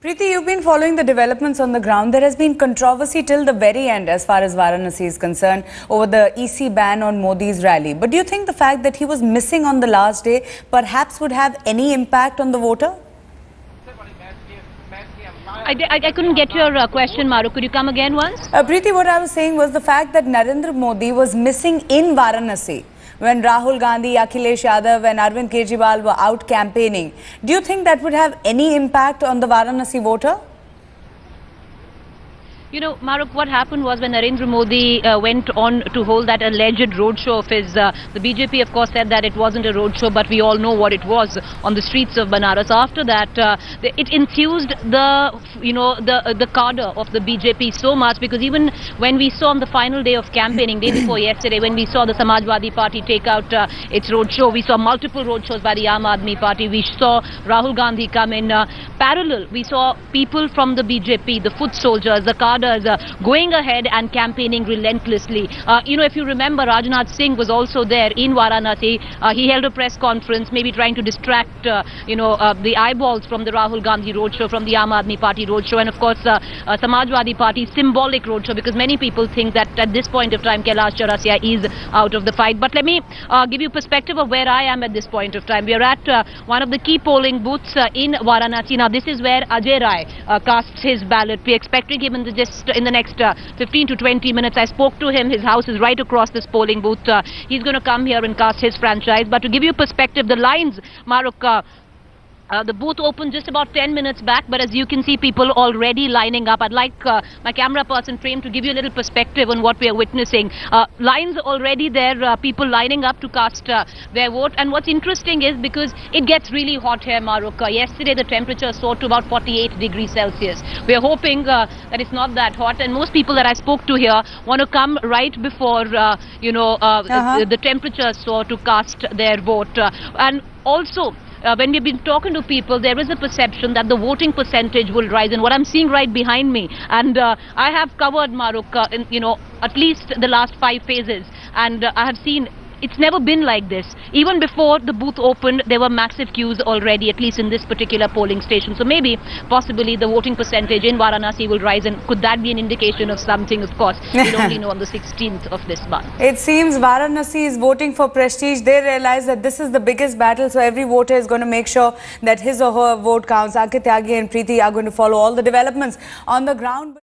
Preeti, you've been following the developments on the ground. There has been controversy till the very end as far as Varanasi is concerned over the EC ban on Modi's rally. But do you think the fact that he was missing on the last day perhaps would have any impact on the voter? I couldn't get your question, Maru. Could you come again once? Preeti, what I was saying was the fact that Narendra Modi was missing in Varanasi when Rahul Gandhi, Akhilesh Yadav and Arvind Kejriwal were out campaigning. Do you think that would have any impact on the Varanasi voter? You know, Maruk, what happened was when Narendra Modi went on to hold that alleged roadshow of his, the BJP of course said that it wasn't a roadshow, but we all know what it was on the streets of Banaras. After that, it enthused the cadre of the BJP so much, because even when we saw on the final day of campaigning, day before yesterday, when we saw the Samajwadi Party take out its roadshow, we saw multiple roadshows by the Aam Aadmi Party, we saw Rahul Gandhi come in. Parallel, we saw people from the BJP, the foot soldiers, the cadres, going ahead and campaigning relentlessly. If you remember, Rajnath Singh was also there in Varanasi. He held a press conference, maybe trying to distract, the eyeballs from the Rahul Gandhi roadshow, from the Aam Aadmi Party roadshow, and of course, Samajwadi Party symbolic roadshow, because many people think that at this point of time, Kailash Chaurasia is out of the fight. But let me give you perspective of where I am at this point of time. We are at one of the key polling booths in Varanasi. Now, this is where Ajay Rai casts his ballot. We're expecting him in the next 15 to 20 minutes. I spoke to him. His house is right across this polling booth. He's going to come here and cast his franchise. But to give you perspective, the lines, Maruk, the booth opened just about 10 minutes back, but as you can see, people already lining up. I'd like my camera person, Prem, to give you a little perspective on what we are witnessing. Lines already there, people lining up to cast their vote. And what's interesting is, because it gets really hot here, Maruk. Yesterday, the temperature soared to about 48 degrees Celsius. We are hoping that it's not that hot. And most people that I spoke to here want to come right before, the temperature soar to cast their vote. And also, when we've been talking to people, there is a perception that the voting percentage will rise. And what I'm seeing right behind me, and I have covered, Maruk, at least the last 5 phases, and I have seen it's never been like this. Even before the booth opened, there were massive queues already, at least in this particular polling station. So maybe, possibly, the voting percentage in Varanasi will rise. And could that be an indication of something? Of course, we'll only know on the 16th of this month. It seems Varanasi is voting for prestige. They realize that this is the biggest battle, so every voter is going to make sure that his or her vote counts. Ankit Tyagi and Preeti are going to follow all the developments on the ground.